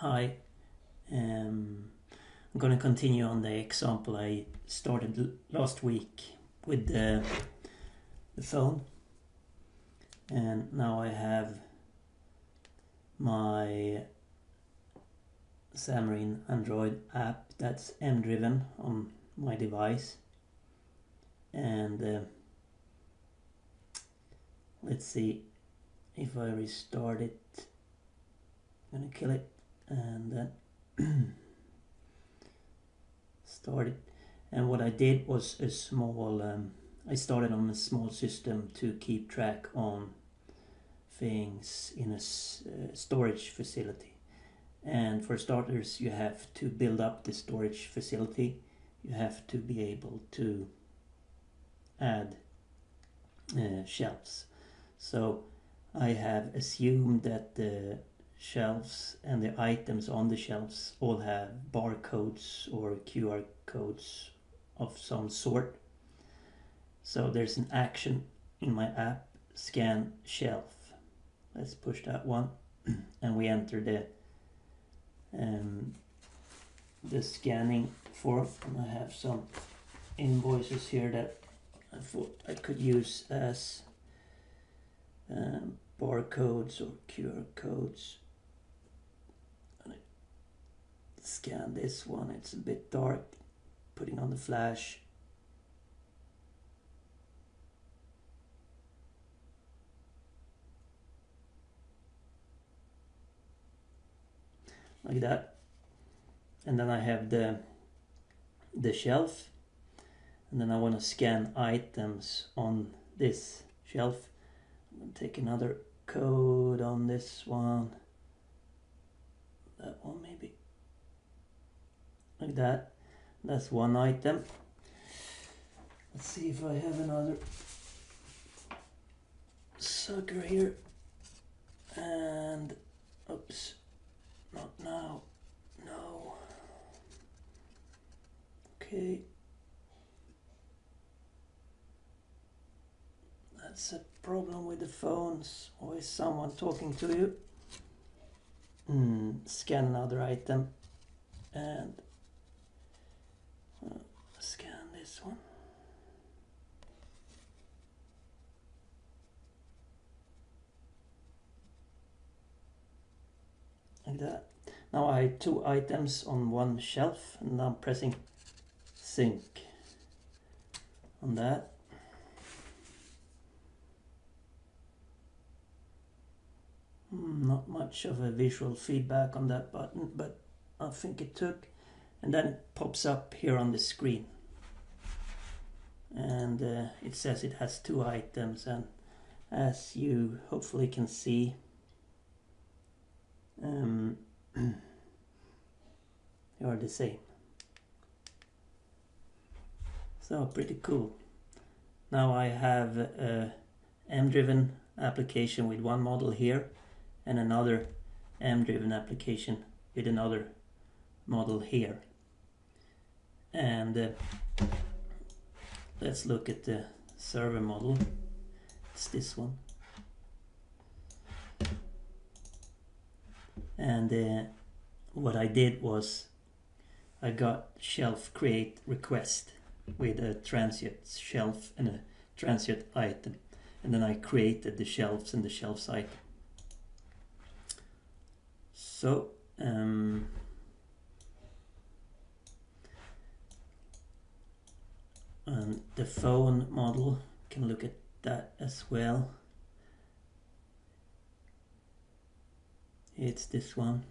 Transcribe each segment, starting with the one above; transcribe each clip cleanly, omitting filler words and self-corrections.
Hi, I'm going to continue on the example I started last week with the phone, and now I have my Xamarin Android app that's MDriven on my device, and let's see if I restart it. I'm gonna kill it and then start it. And what I did was a small I started on a small system to keep track on things in a storage facility. And for starters, you have to build up the storage facility. You have to be able to add shelves. So I have assumed that the shelves and the items on the shelves all have barcodes or QR codes of some sort. So there's an action in my app, scan shelf. Let's push that one and we enter the scanning form. And I have some invoices here that I thought I could use as barcodes or QR codes. Scan this one, it's a bit dark, putting on the flash. Like that. And then I have the shelf, and then I want to scan items on this shelf. I'm going to take another code on this one, that one maybe, like that. That's one item. Let's see if I have another sucker here, and oops, not now, no, okay, that's a problem with the phones, always someone talking to you. Scan another item and scan this one. Like that. Now I have two items on one shelf, and I'm pressing sync on that. Not much of a visual feedback on that button, but I think it took. And then it pops up here on the screen. And it says it has two items, and as you hopefully can see, they are the same. So pretty cool. Now I have a MDriven application with one model here, and another MDriven application with another model here. And let's look at the server model. It's this one. And what I did was I got shelf create request with a transient shelf and a transient item, and then I created the shelves and the shelves item. So and the phone model, can look at that as well. It's this one.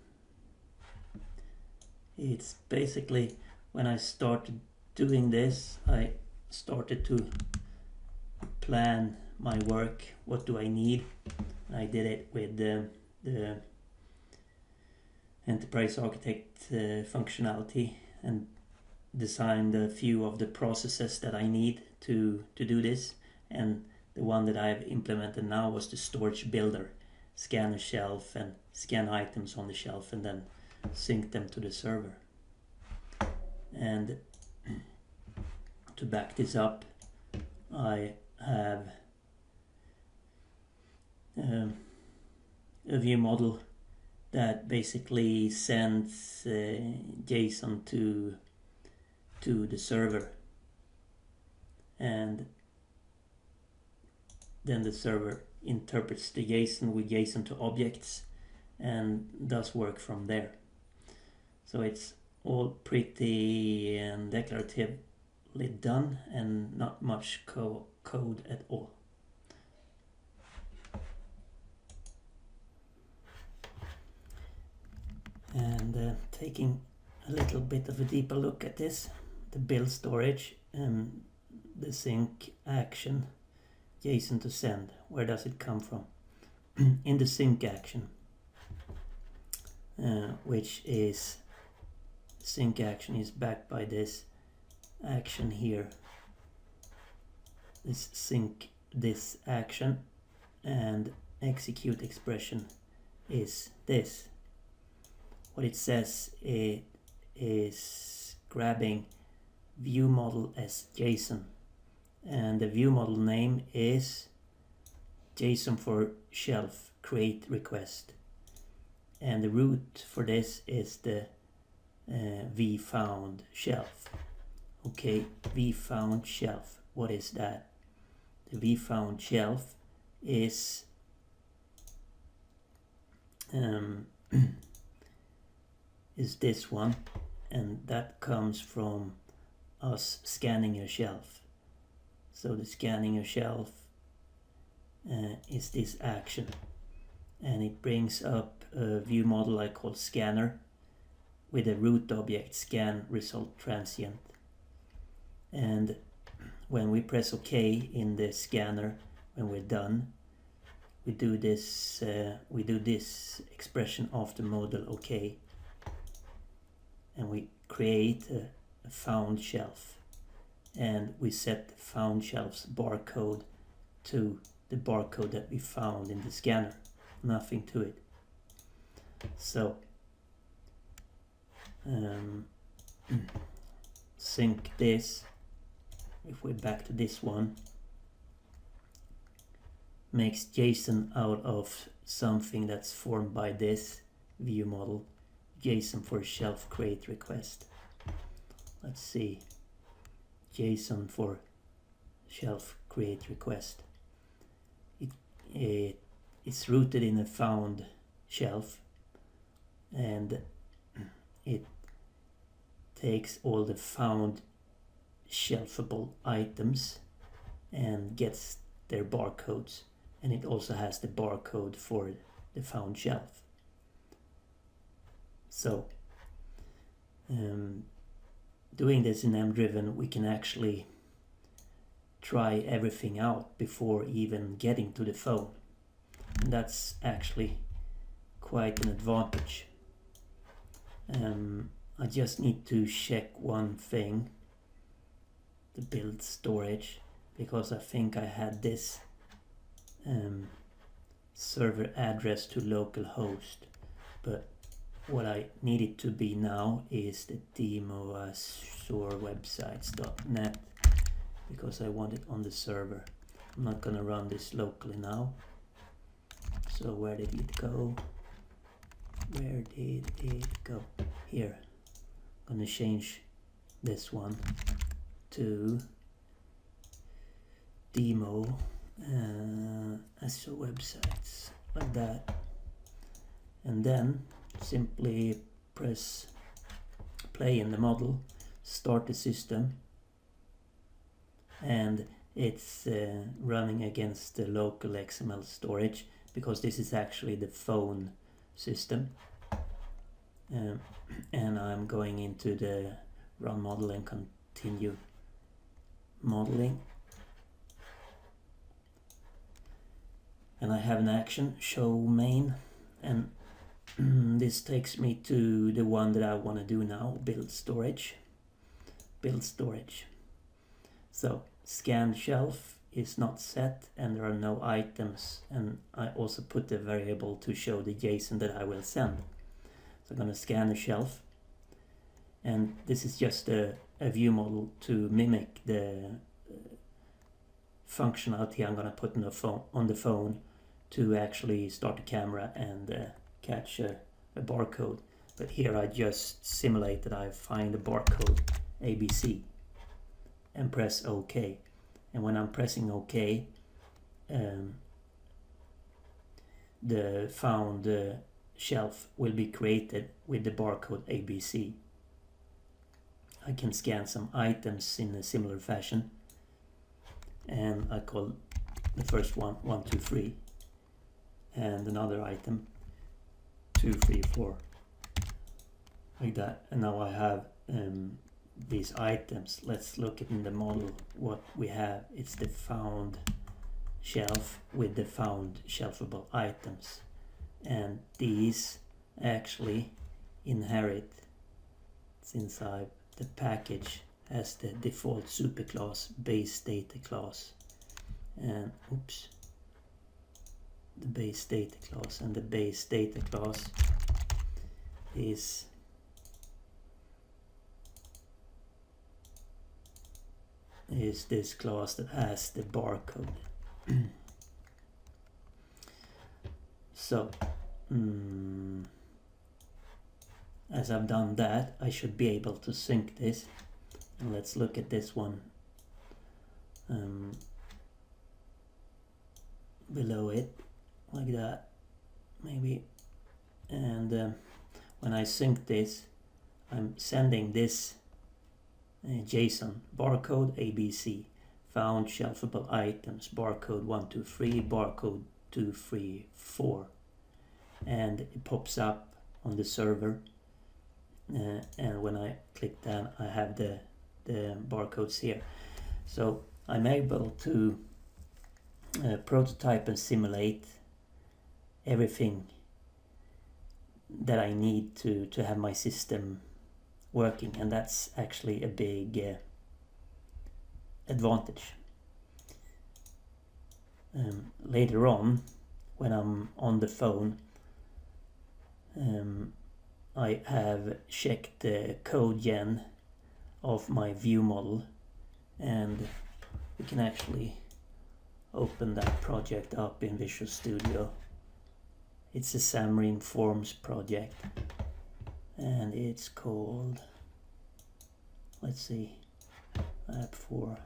It's basically, when I started doing this, I started to plan my work. What do I need? I did it with the enterprise architect functionality, and designed a few of the processes that I need to do this. And the one that I've implemented now was the storage builder. Scan a shelf and scan items on the shelf and then sync them to the server. And to back this up, I have a view model that basically sends JSON to the server, and then the server interprets the JSON with JSON to objects and does work from there. So it's all pretty declaratively done and not much code at all. And taking a little bit of a deeper look at this, the build storage and the sync action, JSON to send, where does it come from? In the sync action, which is sync action is backed by this action here, this sync this action, and execute expression is this. What it says, it is grabbing view model as JSON, and the view model name is JSON for shelf create request, and the root for this is the vfound shelf. Okay, vfound shelf, what is that? The vfound shelf is is this one, and that comes from us scanning a shelf. So the scanning a shelf is this action, and it brings up a view model I call scanner with a root object scan result transient. And when we press OK in the scanner, when we're done, we do this expression of the model OK, and we create a found shelf, and we set the found shelf's barcode to the barcode that we found in the scanner. Nothing to it. So sync this, if we're back to this one, makes JSON out of something that's formed by this view model, JSON for shelf create request. Let's see, JSON for shelf create request. It's rooted in a found shelf, and it takes all the found shelfable items and gets their barcodes, and it also has the barcode for the found shelf. So doing this in MDriven, we can actually try everything out before even getting to the phone. And that's actually quite an advantage. I just need to check one thing, the build storage, because I think I had this server address to localhost, but what I need it to be now is the demo websites.net, because I want it on the server. I'm not gonna run this locally now. So where did it go? Where did it go? Here. I'm gonna change this one to demo as websites, like that. And then simply press play in the model, start the system, and it's running against the local XML storage, because this is actually the phone system. And I'm going into the run model and continue modeling. And I have an action, show main, and this takes me to the one that I want to do now, build storage. Build storage. So scan shelf is not set, and there are no items, and I also put the variable to show the JSON that I will send. So I'm going to scan the shelf, and this is just a view model to mimic the functionality I'm going to put on the phone to actually start the camera and catch a a barcode. But here I just simulate that I find a barcode ABC and press OK. And when I'm pressing OK, the found shelf will be created with the barcode ABC. I can scan some items in a similar fashion, and I call the first one 1, 2, 3, and another item 2, 3, 4, like that. And now I have these items. Let's look at in the model what we have. It's the found shelf with the found shelfable items, and these actually inherit since the package has the default superclass base data class, and the base data class, and the base data class is this class that has the barcode. So as I've done that, I should be able to sync this. And let's look at this one below it, like that, maybe. And when I sync this, I'm sending this JSON, barcode ABC, found shelfable items, barcode 1, 2, 3, barcode 2, 3, 4. And it pops up on the server. And when I click that, I have the barcodes here. So I'm able to prototype and simulate everything that I need to have my system working, and that's actually a big advantage. Later on, when I'm on the phone, I have checked the code gen of my view model, and we can actually open that project up in Visual Studio. It's a Xamarin Forms project, and it's called, let's see, app 4.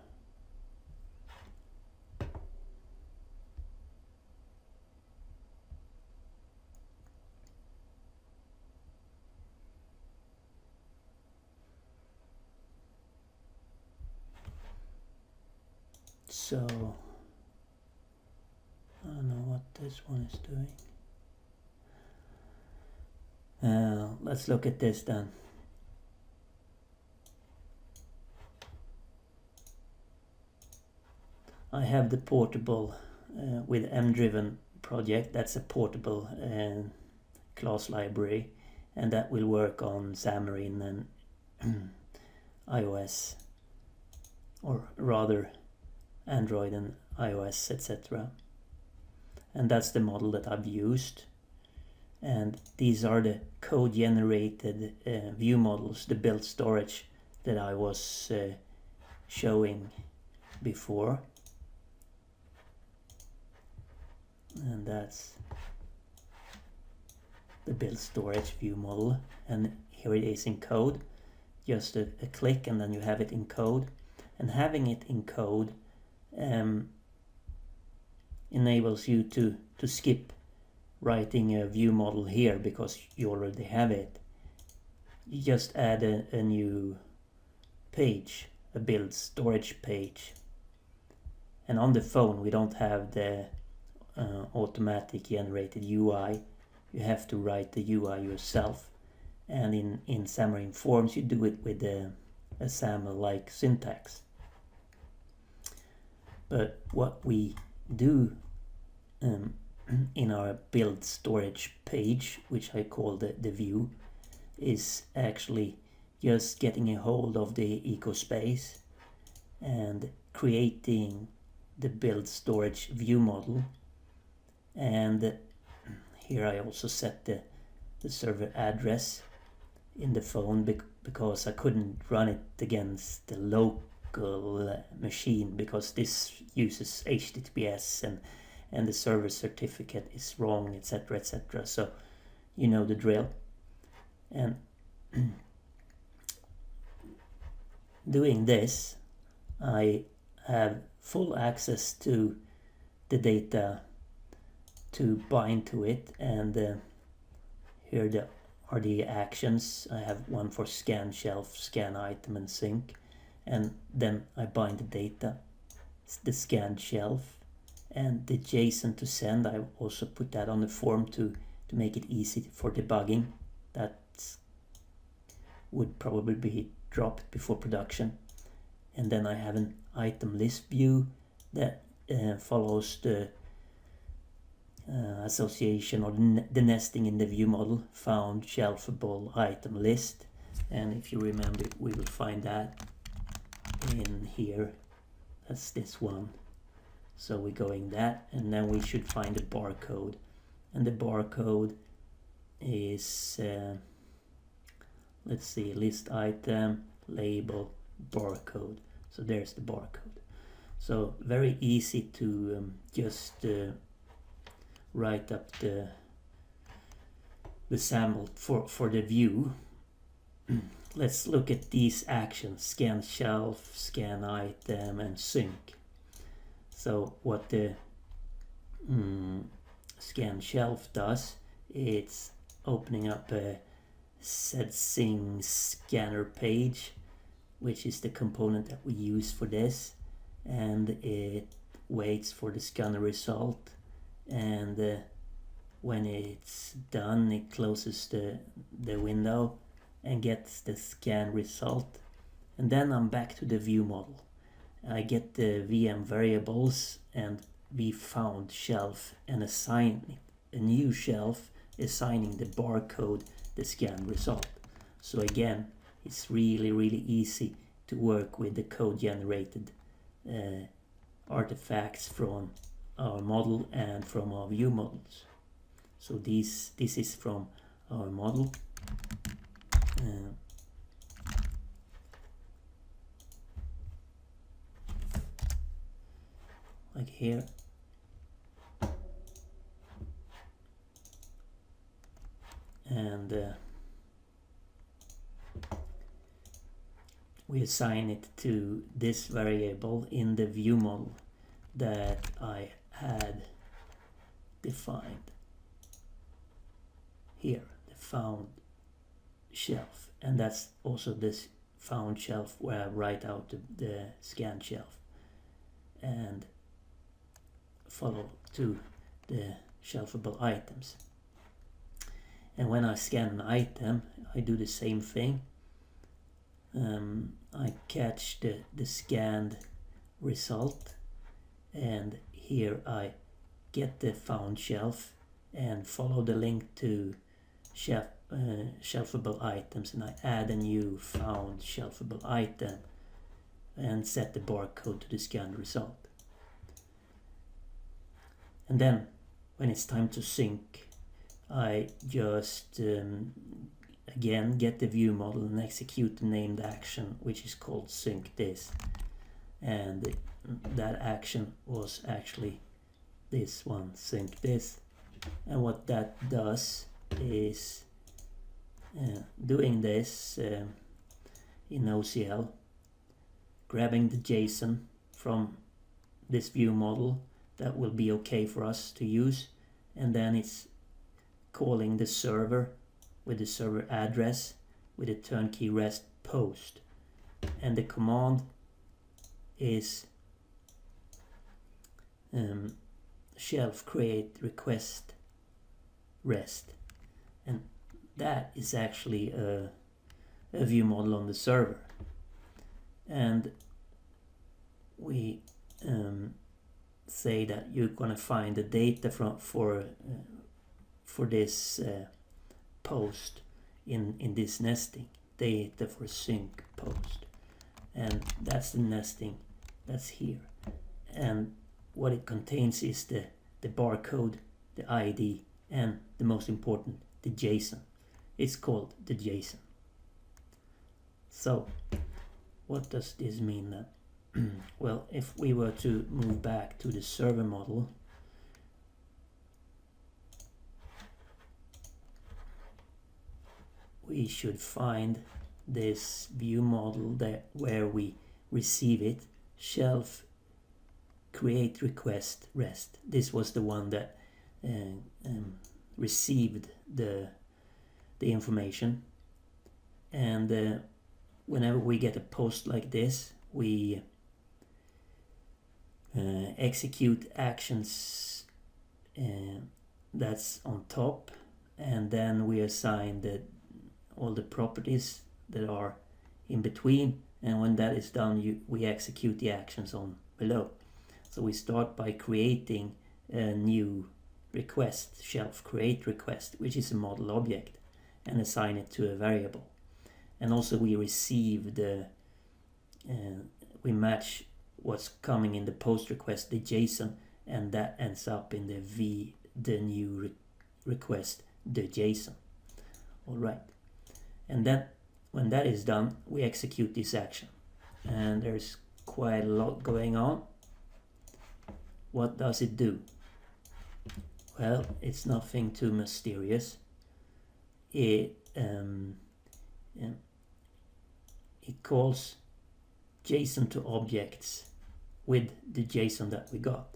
So I don't know what this one is doing. Let's look at this then. I have the portable with MDriven project. That's a portable class library, and that will work on Xamarin and iOS, or rather Android and iOS, etc. And that's the model that I've used. And these are the code generated view models, the built storage that I was showing before. And that's the built storage view model, and here it is in code. Just a click and then you have it in code. And having it in code enables you to skip writing a view model here because you already have it. You just add a new page, a build storage page. And on the phone we don't have the automatic generated UI. You have to write the UI yourself. And in Xamarin Forms you do it with a XAML-like syntax. But what we do in our build storage page, which I call the view, is actually just getting a hold of the ecospace and creating the build storage view model. And here I also set the server address in the phone because I couldn't run it against the local machine because this uses HTTPS and the server certificate is wrong, etc., etc. So you know the drill. And doing this, I have full access to the data to bind to it, and here are the actions. I have one for scan shelf, scan item, and sync, and then I bind the data, the scanned shelf, and the JSON to send. I also put that on the form to make it easy for debugging. That would probably be dropped before production. And then I have an item list view that follows the association or the nesting in the view model, found shelfable item list. And if you remember, we will find that in here. That's this one. So we're going that, and then we should find the barcode. And the barcode is, let's see, list item, label, barcode. So there's the barcode. So very easy to just write up the sample for the view. Let's look at these actions: scan shelf, scan item, and sync. So what the scan shelf does, it's opening up a setSing scanner page, which is the component that we use for this, and it waits for the scanner result, and when it's done, it closes the window and gets the scan result. And then I'm back to the view model. I get the VM variables and vFound shelf and assign a new shelf, assigning the barcode the scan result. So again, it's really easy to work with the code generated artifacts from our model and from our view models. So this is from our model. Like here. And we assign it to this variable in the view model that I had defined here, the found shelf. And that's also this found shelf where I write out the scan shelf and follow to the shelfable items. And when I scan an item, I do the same thing. I catch the scanned result, and here I get the found shelf and follow the link to shelfable items, and I add a new found shelfable item and set the barcode to the scanned result. And then when it's time to sync, I just again get the view model and execute the named action, which is called sync this. And that action was actually this one, sync this. And what that does is doing this in OCL, grabbing the JSON from this view model that will be okay for us to use, and then it's calling the server with the server address with a turnkey REST post, and the command is shelf create request REST, and that is actually a view model on the server. And we say that you're gonna find the data for this post in this nesting, data for sync post, and that's the nesting that's here. And what it contains is the barcode, the ID, and the most important, the JSON. It's called the JSON. So what does this mean then? Well, if we were to move back to the server model, we should find this view model that where we receive it, shelf create request rest. This was the one that received the information, and whenever we get a post like this, we execute actions that's on top, and then we assign all the properties that are in between, and when that is done, we execute the actions on below. So we start by creating a new request, shelf create request, which is a model object, and assign it to a variable. And also we receive we match what's coming in the post request, the JSON, and that ends up in the new request, the JSON. All right, and then when that is done, we execute this action, and there's quite a lot going on. What does it do? Well, it's nothing too mysterious. It calls JSON to objects with the JSON that we got.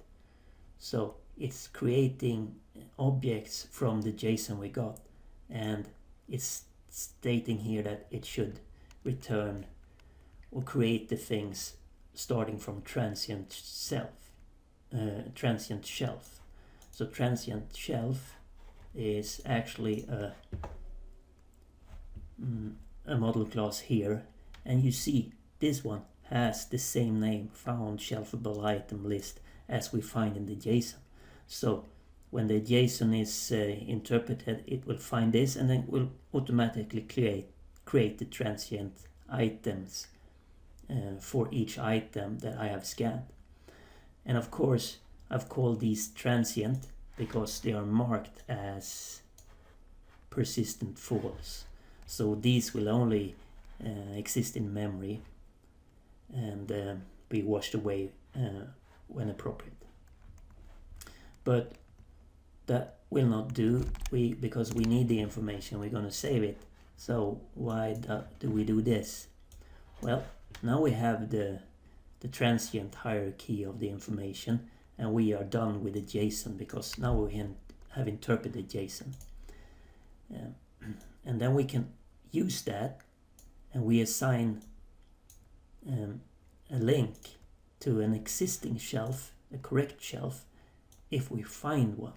So it's creating objects from the JSON we got, and it's stating here that it should return or create the things starting from transient shelf. So transient shelf is actually a model class here, and you see this one has the same name, found shelfable item list, as we find in the JSON. So when the JSON is interpreted, it will find this, and then it will automatically create the transient items for each item that I have scanned. And of course, I've called these transient because they are marked as persistent false. So these will only exist in memory and be washed away when appropriate. But that will not do, because we need the information, we're going to save it. So why do we do this? Well, now we have the transient hierarchy of the information, and we are done with the JSON, because now we have interpreted JSON. And then we can use that, and we assign a link to an existing shelf, a correct shelf, if we find one,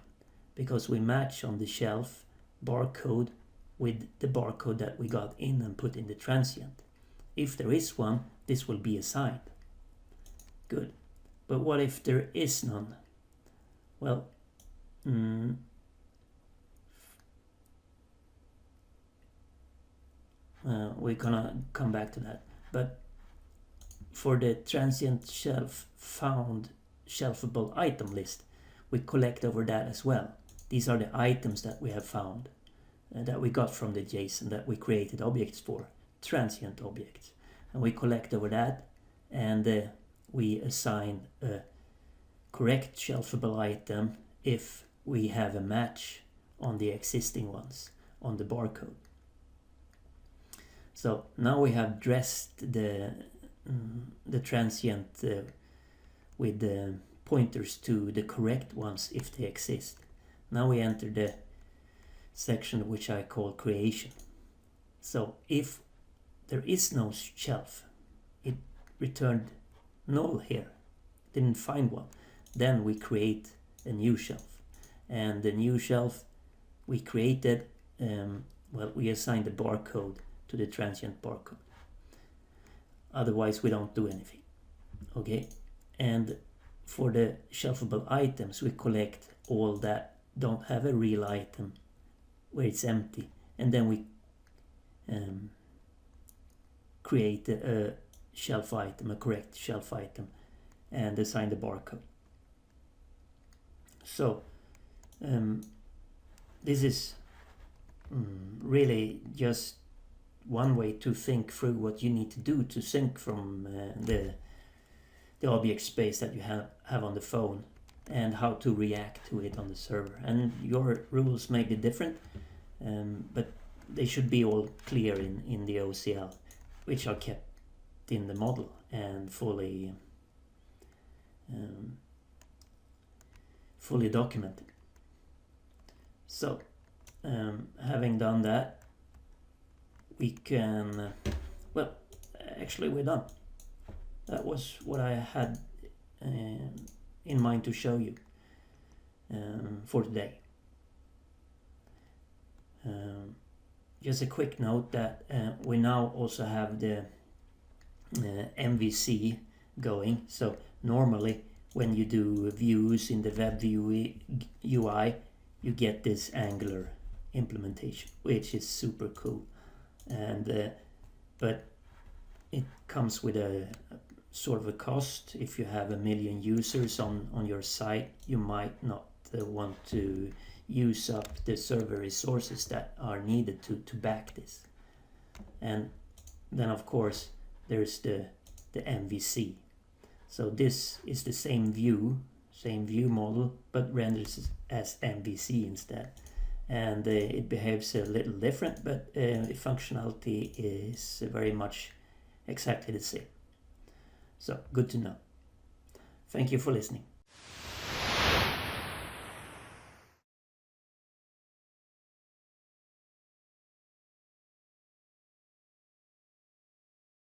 because we match on the shelf barcode with the barcode that we got in and put in the transient. If there is one, this will be assigned. Good. But what if there is none? Well, we're gonna come back to that. But for the transient shelf found shelfable item list, we collect over that as well. These are the items that we have found, that we got from the JSON that we created objects for, transient objects. And we collect over that, and we assign a correct shelfable item if we have a match on the existing ones on the barcode. So now we have dressed the transient with the pointers to the correct ones if they exist. Now we enter the section which I call creation. So if there is no shelf, it returned null here, didn't find one, then we create a new shelf. And the new shelf we created, we assign the barcode to the transient barcode. Otherwise we don't do anything. Okay, and for the shelfable items, we collect all that don't have a real item where it's empty, and then we create a shelf item, a correct shelf item, and assign the barcode. So this is really just one way to think through what you need to do to sync from the object space that you have on the phone, and how to react to it on the server. And your rules may be different, but they should be all clear in the OCL, which are kept in the model and fully documented. So having done that, we can well, actually we're done. That was what I had in mind to show you for today. Just a quick note that we now also have the MVC going. So normally when you do views in the web view UI, you get this Angular implementation, which is super cool. And but it comes with a sort of a cost. If you have 1 million users on your site, you might not want to use up the server resources that are needed to back this. And then of course there's the MVC. So this is the same view model, but renders as MVC instead. And it behaves a little different, but the functionality is very much exactly the same. So good to know. Thank you for listening.